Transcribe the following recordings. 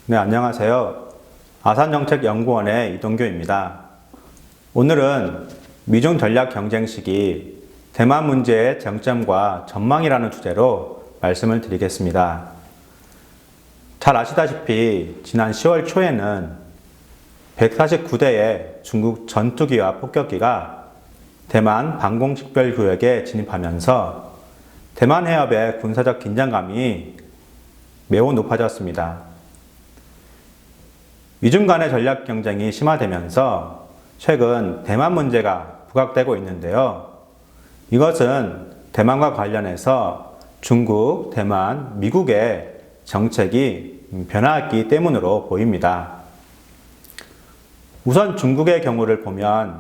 네, 안녕하세요. 아산정책연구원의 이동규입니다. 오늘은 미중 전략 경쟁 시기 대만 문제의 쟁점과 전망이라는 주제로 말씀을 드리겠습니다. 잘 아시다시피 지난 10월 초에는 149대의 중국 전투기와 폭격기가 대만 방공식별구역에 진입하면서 대만 해협의 군사적 긴장감이 매우 높아졌습니다. 미중 간의 전략 경쟁이 심화되면서 최근 대만 문제가 부각되고 있는데요. 이것은 대만과 관련해서 중국, 대만, 미국의 정책이 변화했기 때문으로 보입니다. 우선 중국의 경우를 보면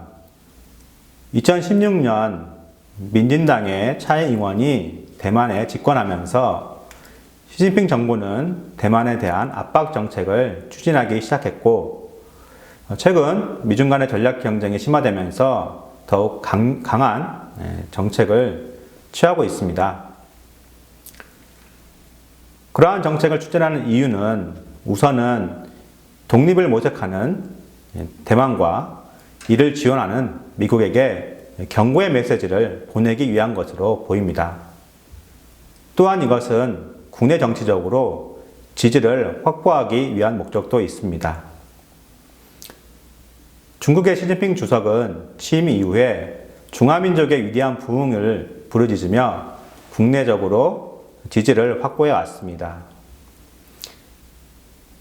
2016년 민진당의 차이잉원이 대만에 집권하면서 시진핑 정부는 대만에 대한 압박 정책을 추진하기 시작했고, 최근 미중 간의 전략 경쟁이 심화되면서 더욱 강한 정책을 취하고 있습니다. 그러한 정책을 추진하는 이유는 우선은 독립을 모색하는 대만과 이를 지원하는 미국에게 경고의 메시지를 보내기 위한 것으로 보입니다. 또한 이것은 국내 정치적으로 지지를 확보하기 위한 목적도 있습니다. 중국의 시진핑 주석은 취임 이후에 중화민족의 위대한 부흥을 부르짖으며 국내적으로 지지를 확보해 왔습니다.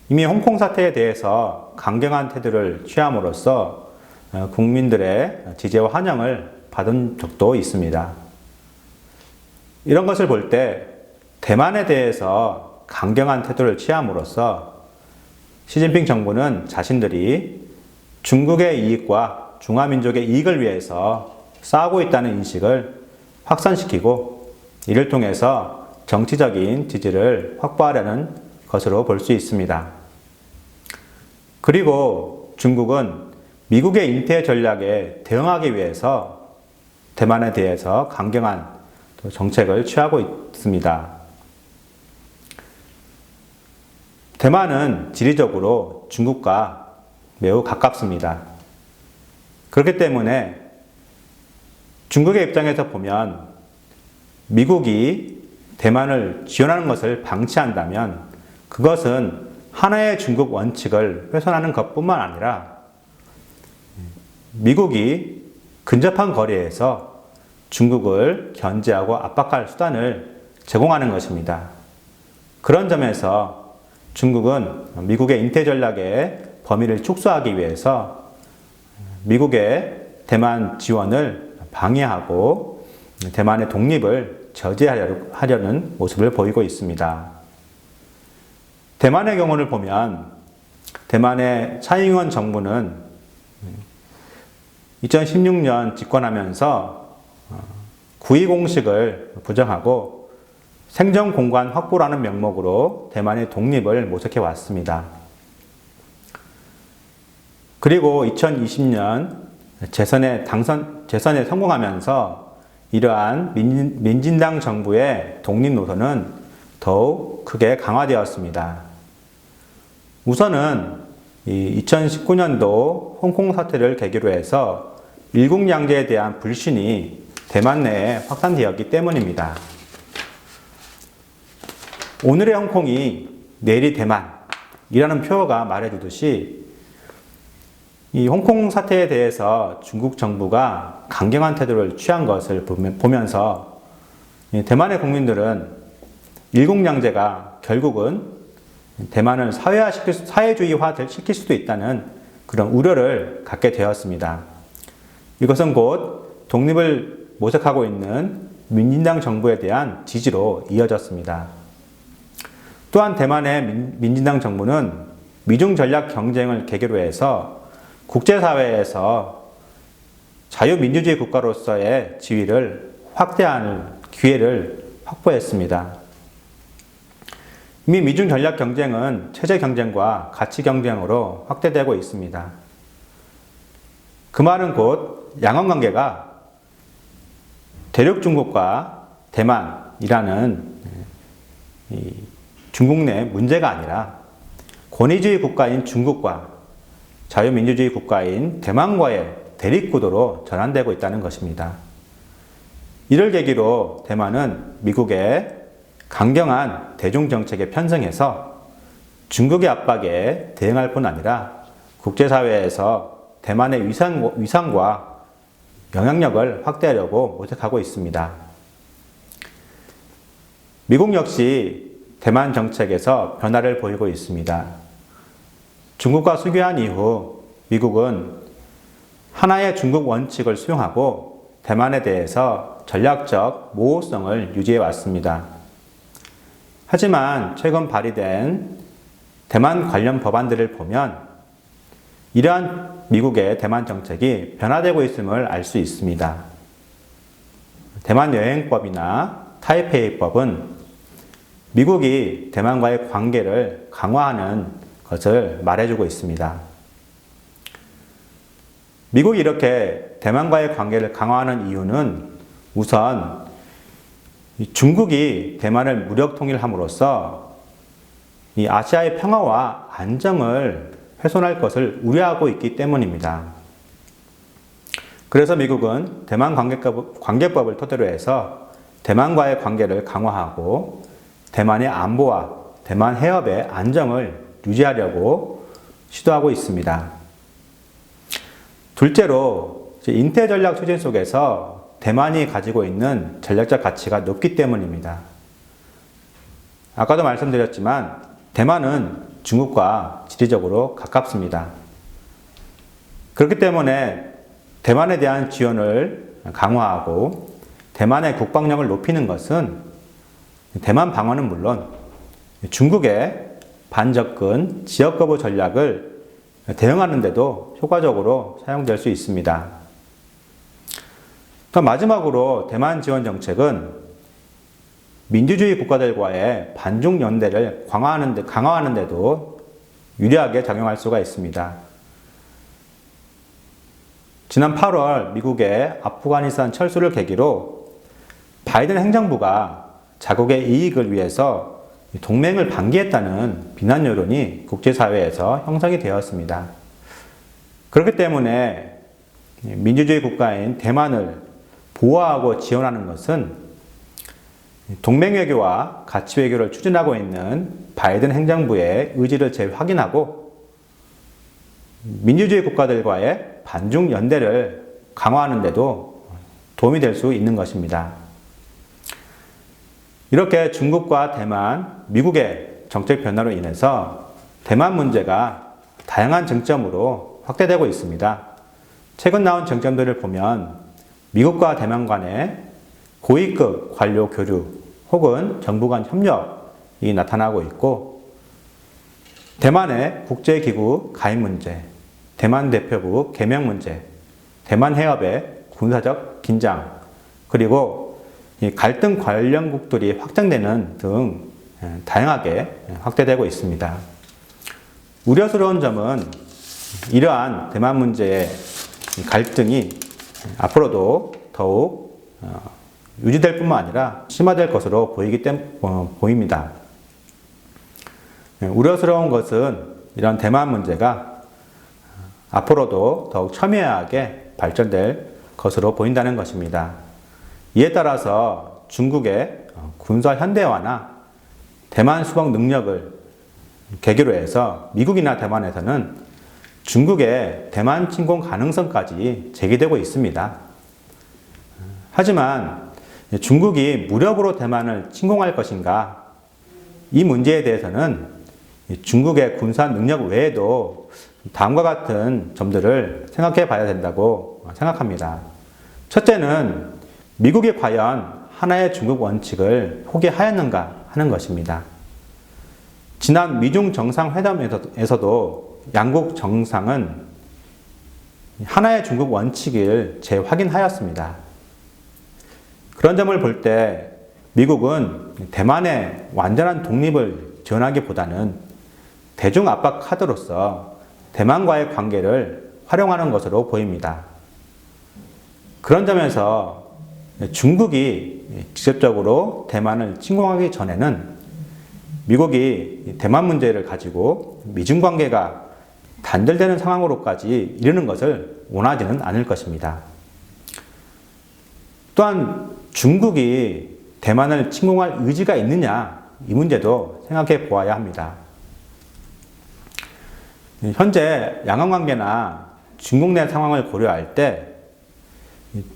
이미 홍콩 사태에 대해서 강경한 태도를 취함으로써 국민들의 지지와 환영을 받은 적도 있습니다. 이런 것을 볼 때 대만에 대해서 강경한 태도를 취함으로써 시진핑 정부는 자신들이 중국의 이익과 중화민족의 이익을 위해서 싸우고 있다는 인식을 확산시키고 이를 통해서 정치적인 지지를 확보하려는 것으로 볼 수 있습니다. 그리고 중국은 미국의 인태 전략에 대응하기 위해서 대만에 대해서 강경한 정책을 취하고 있습니다. 대만은 지리적으로 중국과 매우 가깝습니다. 그렇기 때문에 중국의 입장에서 보면 미국이 대만을 지원하는 것을 방치한다면 그것은 하나의 중국 원칙을 훼손하는 것뿐만 아니라 미국이 근접한 거리에서 중국을 견제하고 압박할 수단을 제공하는 것입니다. 그런 점에서 중국은 미국의 인태 전략의 범위를 축소하기 위해서 미국의 대만 지원을 방해하고 대만의 독립을 저지하려는 모습을 보이고 있습니다. 대만의 경우를 보면 대만의 차이잉원 정부는 2016년 집권하면서 9.2 공식을 부정하고 생존공간 확보라는 명목으로 대만의 독립을 모색해 왔습니다. 그리고 2020년 재선에 성공하면서 이러한 민진당 정부의 독립 노선은 더욱 크게 강화되었습니다. 우선은 2019년도 홍콩 사태를 계기로 해서 일국양제에 대한 불신이 대만 내에 확산되었기 때문입니다. 오늘의 홍콩이 내일이 대만이라는 표어가 말해주듯이 이 홍콩 사태에 대해서 중국 정부가 강경한 태도를 취한 것을 보면서 대만의 국민들은 일국양제가 결국은 대만을 사회주의화 시킬 수도 있다는 그런 우려를 갖게 되었습니다. 이것은 곧 독립을 모색하고 있는 민진당 정부에 대한 지지로 이어졌습니다. 또한 대만의 민진당 정부는 미중 전략 경쟁을 계기로 해서 국제사회에서 자유민주주의 국가로서의 지위를 확대하는 기회를 확보했습니다. 이미 미중 전략 경쟁은 체제 경쟁과 가치 경쟁으로 확대되고 있습니다. 그 말은 곧 양원관계가 대륙 중국과 대만이라는 중국 내 문제가 아니라 권위주의 국가인 중국과 자유민주주의 국가인 대만과의 대립구도로 전환되고 있다는 것입니다. 이를 계기로 대만은 미국의 강경한 대중정책에 편승해서 중국의 압박에 대응할 뿐 아니라 국제사회에서 대만의 위상과 영향력을 확대하려고 모색하고 있습니다. 미국 역시 대만 정책에서 변화를 보이고 있습니다. 중국과 수교한 이후 미국은 하나의 중국 원칙을 수용하고 대만에 대해서 전략적 모호성을 유지해 왔습니다. 하지만 최근 발의된 대만 관련 법안들을 보면 이러한 미국의 대만 정책이 변화되고 있음을 알 수 있습니다. 대만 여행법이나 타이페이법은 미국이 대만과의 관계를 강화하는 것을 말해주고 있습니다. 미국이 이렇게 대만과의 관계를 강화하는 이유는 우선 중국이 대만을 무력 통일함으로써 이 아시아의 평화와 안정을 훼손할 것을 우려하고 있기 때문입니다. 그래서 미국은 대만 관계법을 토대로 해서 대만과의 관계를 강화하고 대만의 안보와 대만 해협의 안정을 유지하려고 시도하고 있습니다. 둘째로 인태 전략 추진 속에서 대만이 가지고 있는 전략적 가치가 높기 때문입니다. 아까도 말씀드렸지만 대만은 중국과 지리적으로 가깝습니다. 그렇기 때문에 대만에 대한 지원을 강화하고 대만의 국방력을 높이는 것은 대만 방어는 물론 중국의 반접근 지역거부 전략을 대응하는 데도 효과적으로 사용될 수 있습니다. 마지막으로 대만 지원 정책은 민주주의 국가들과의 반중 연대를 강화하는 데도 유리하게 작용할 수가 있습니다. 지난 8월 미국의 아프가니스탄 철수를 계기로 바이든 행정부가 자국의 이익을 위해서 동맹을 방기했다는 비난 여론이 국제사회에서 형성이 되었습니다. 그렇기 때문에 민주주의 국가인 대만을 보호하고 지원하는 것은 동맹외교와 가치외교를 추진하고 있는 바이든 행정부의 의지를 재확인하고 민주주의 국가들과의 반중 연대를 강화하는 데도 도움이 될 수 있는 것입니다. 이렇게 중국과 대만, 미국의 정책 변화로 인해서 대만 문제가 다양한 쟁점으로 확대되고 있습니다. 최근 나온 쟁점들을 보면 미국과 대만 간의 고위급 관료 교류 혹은 정부 간 협력이 나타나고 있고 대만의 국제기구 가입 문제, 대만 대표부 개명 문제, 대만 해협의 군사적 긴장, 그리고 갈등 관련국들이 확장되는 등 다양하게 확대되고 있습니다. 우려스러운 점은 이러한 대만 문제의 갈등이 앞으로도 더욱 유지될 뿐만 아니라 심화될 것으로 보입니다. 우려스러운 것은 이런 대만 문제가 앞으로도 더욱 첨예하게 발전될 것으로 보인다는 것입니다. 이에 따라서 중국의 군사 현대화나 대만 수복 능력을 계기로 해서 미국이나 대만에서는 중국의 대만 침공 가능성까지 제기되고 있습니다. 하지만 중국이 무력으로 대만을 침공할 것인가? 이 문제에 대해서는 중국의 군사 능력 외에도 다음과 같은 점들을 생각해 봐야 된다고 생각합니다. 첫째는 미국이 과연 하나의 중국 원칙을 포기하였는가 하는 것입니다. 지난 미중 정상회담에서도 양국 정상은 하나의 중국 원칙을 재확인하였습니다. 그런 점을 볼 때 미국은 대만의 완전한 독립을 지원하기보다는 대중 압박 카드로서 대만과의 관계를 활용하는 것으로 보입니다. 그런 점에서 중국이 직접적으로 대만을 침공하기 전에는 미국이 대만 문제를 가지고 미중 관계가 단절되는 상황으로까지 이르는 것을 원하지는 않을 것입니다. 또한 중국이 대만을 침공할 의지가 있느냐, 이 문제도 생각해 보아야 합니다. 현재 양안 관계나 중국 내 상황을 고려할 때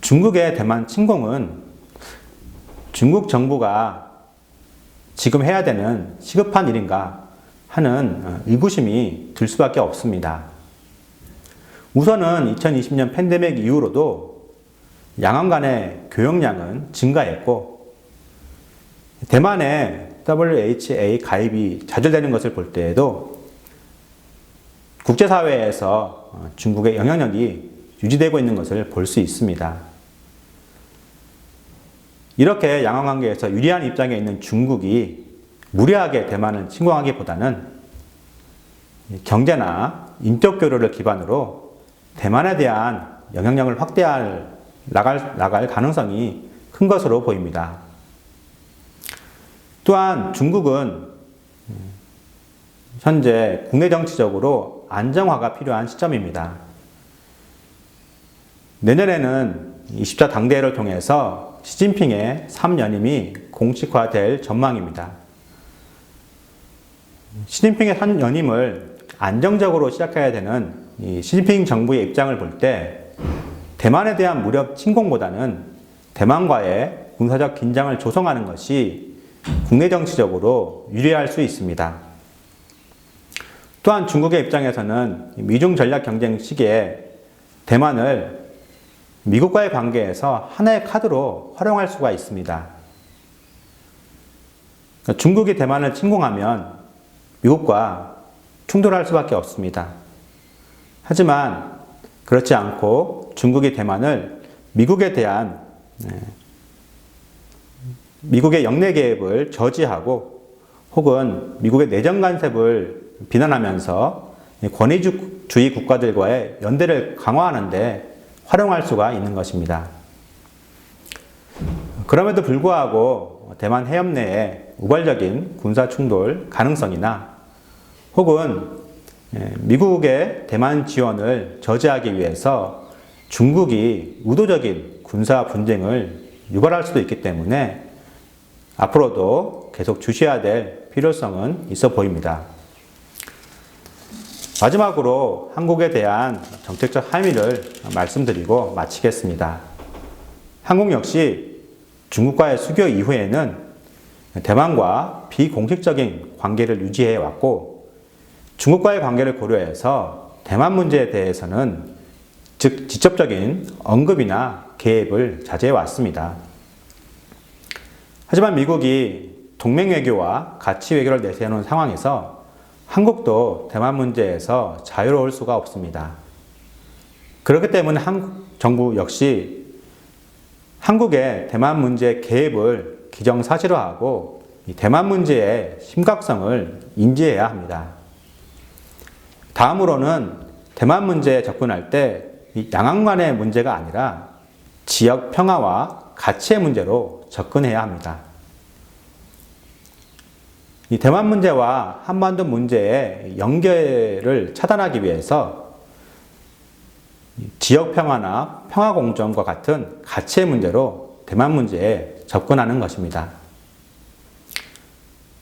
중국의 대만 침공은 중국 정부가 지금 해야 되는 시급한 일인가 하는 의구심이 들 수밖에 없습니다. 우선은 2020년 팬데믹 이후로도 양안 간의 교역량은 증가했고, 대만의 WHA 가입이 좌절되는 것을 볼 때에도 국제사회에서 중국의 영향력이 유지되고 있는 것을 볼 수 있습니다. 이렇게 양안 관계에서 유리한 입장에 있는 중국이 무리하게 대만을 침공하기보다는 경제나 인적 교류를 기반으로 대만에 대한 영향력을 나갈 가능성이 큰 것으로 보입니다. 또한 중국은 현재 국내 정치적으로 안정화가 필요한 시점입니다. 내년에는 20차 당대회를 통해서 시진핑의 3연임이 공식화될 전망입니다. 시진핑의 3연임을 안정적으로 시작해야 되는 이 시진핑 정부의 입장을 볼 때 대만에 대한 무력 침공보다는 대만과의 군사적 긴장을 조성하는 것이 국내 정치적으로 유리할 수 있습니다. 또한 중국의 입장에서는 미중 전략 경쟁 시기에 대만을 미국과의 관계에서 하나의 카드로 활용할 수가 있습니다. 중국이 대만을 침공하면 미국과 충돌할 수밖에 없습니다. 하지만 그렇지 않고 중국이 대만을 미국의 영내 개입을 저지하고 혹은 미국의 내정 간섭을 비난하면서 권위주의 국가들과의 연대를 강화하는 데 활용할 수가 있는 것입니다. 그럼에도 불구하고 대만 해협 내에 우발적인 군사 충돌 가능성이나 혹은 미국의 대만 지원을 저지하기 위해서 중국이 의도적인 군사 분쟁을 유발할 수도 있기 때문에 앞으로도 계속 주시해야 될 필요성은 있어 보입니다. 마지막으로 한국에 대한 정책적 함의를 말씀드리고 마치겠습니다. 한국 역시 중국과의 수교 이후에는 대만과 비공식적인 관계를 유지해 왔고, 중국과의 관계를 고려해서 대만 문제에 대해서는 즉 직접적인 언급이나 개입을 자제해 왔습니다. 하지만 미국이 동맹 외교와 가치 외교를 내세우는 상황에서 한국도 대만 문제에서 자유로울 수가 없습니다. 그렇기 때문에 한국 정부 역시 한국의 대만 문제 개입을 기정사실화하고 이 대만 문제의 심각성을 인지해야 합니다. 다음으로는 대만 문제에 접근할 때 양안 간의 문제가 아니라 지역 평화와 가치의 문제로 접근해야 합니다. 이 대만 문제와 한반도 문제의 연결을 차단하기 위해서 지역 평화나 평화 공존과 같은 가치의 문제로 대만 문제에 접근하는 것입니다.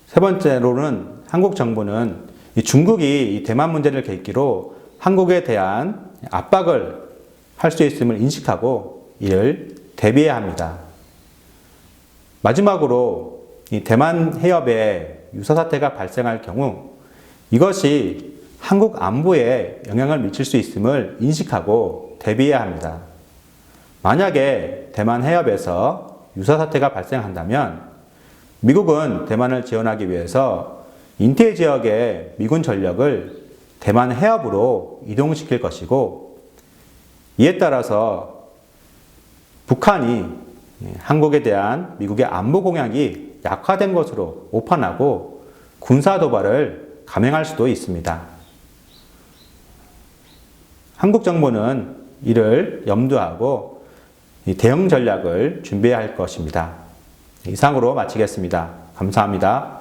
세 번째로는 한국 정부는 중국이 이 대만 문제를 계기로 한국에 대한 압박을 할 수 있음을 인식하고 이를 대비해야 합니다. 마지막으로 이 대만 해협에 유사사태가 발생할 경우 이것이 한국 안보에 영향을 미칠 수 있음을 인식하고 대비해야 합니다. 만약에 대만 해협에서 유사사태가 발생한다면 미국은 대만을 지원하기 위해서 인태 지역의 미군 전력을 대만 해협으로 이동시킬 것이고, 이에 따라서 북한이 한국에 대한 미국의 안보 공약이 약화된 것으로 오판하고 군사 도발을 감행할 수도 있습니다. 한국 정부는 이를 염두하고 대응 전략을 준비해야 할 것입니다. 이상으로 마치겠습니다. 감사합니다.